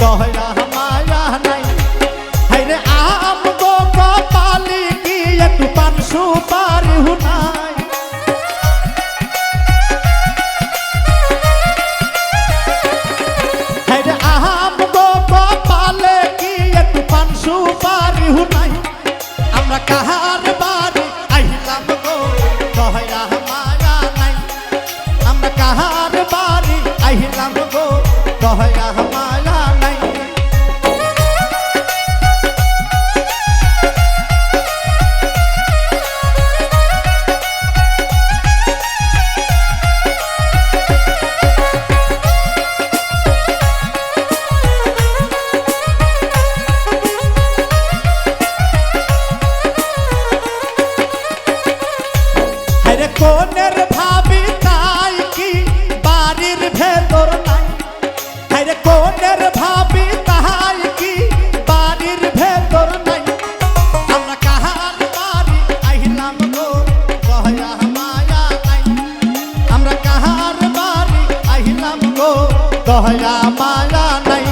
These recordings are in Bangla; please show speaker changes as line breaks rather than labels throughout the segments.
দয়া মায়া নাই। হাইরে আমগো কপালে কি একটু পান সুপারি নাই। হাইরে আমগো কপালে কি একটু পান সুপারি নাই। আমরা কাহার বাড়ি আইলাম গো দয়া মায়া নাই। আমরা কাহার বাড়ি আইলাম গো দয়া মায়া নাই। কোনের ভাবি তাই কি বাড়ির ভেতর নাই। হায়রে কোনের ভাবি তাই কি বাড়ির ভেতর নাই। আমরা কাহার বাড়ি আইলাম গো দয়া মায়া নাই। আমরা কাহার বাড়ি আইলাম গো দয়া মায়া নাই।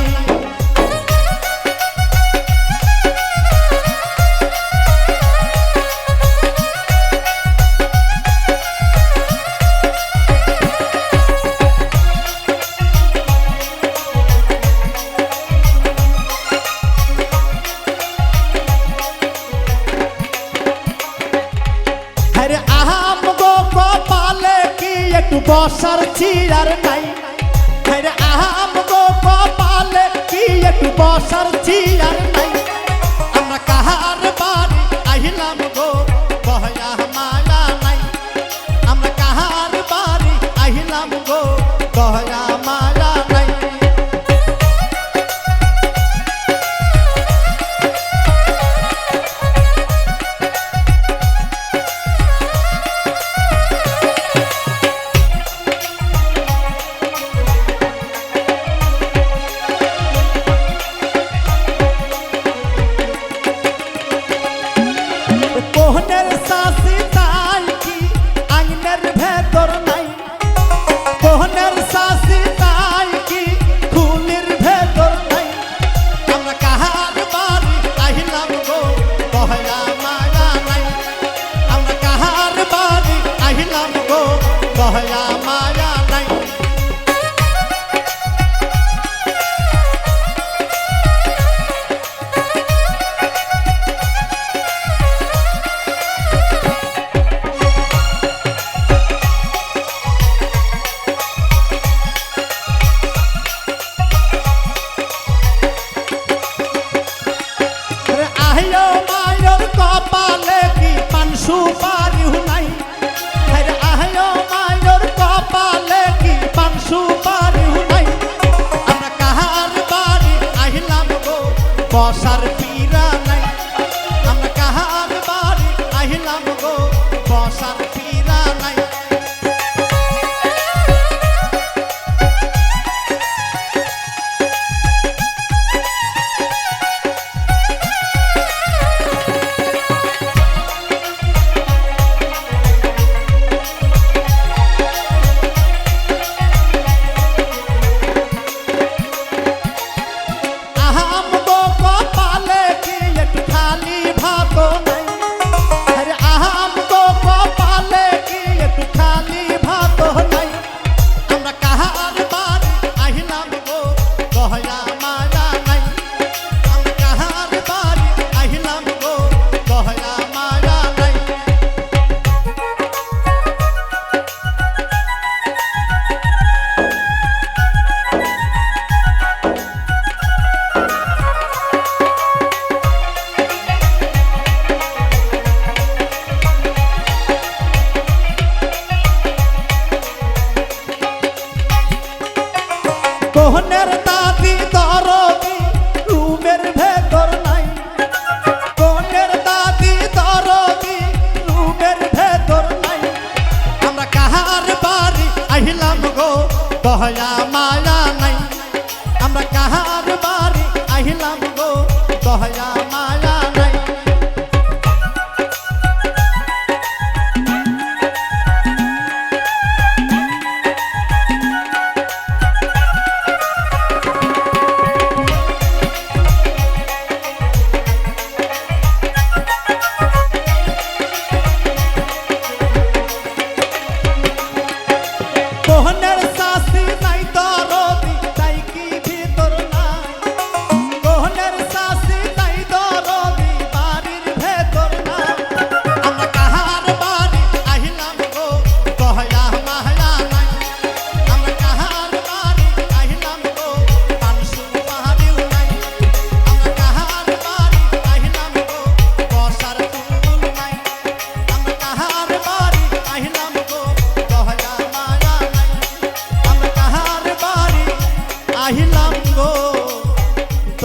একটু বসার চেয়ার নাই। হায়রে আমগো কপালে কি একটু বসার চেয়ার নাই। আমরা কাহার বাড়ি আইলাম গো দয়া মায়া নাই। আমরা কাহার বাড়ি আইলাম গো দয়া মায়া নাই। কোহনের শাসি তাই কি আইনের ভেতর নাই। কোহনের শাসি তাই কি খুলির ভেতর নাই। আমরা কাহার বাড়ি আইলাম গো দয়া মায়া নাই। আমরা কাহার বাড়ি আইলাম গো দয়া মায়া নাই। কপালে কি পান সুপারি নাই। হায়রে আহো মায়ের কপালে কি পান সুপারি নাই। আমরা কাহার বাড়ি আইলাম গো বসার পীরা নাই। আমরা কাহার বাড়ি আইলাম গো বসার পীরা নাই। আমগো কপালে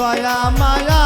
দয়া মায়া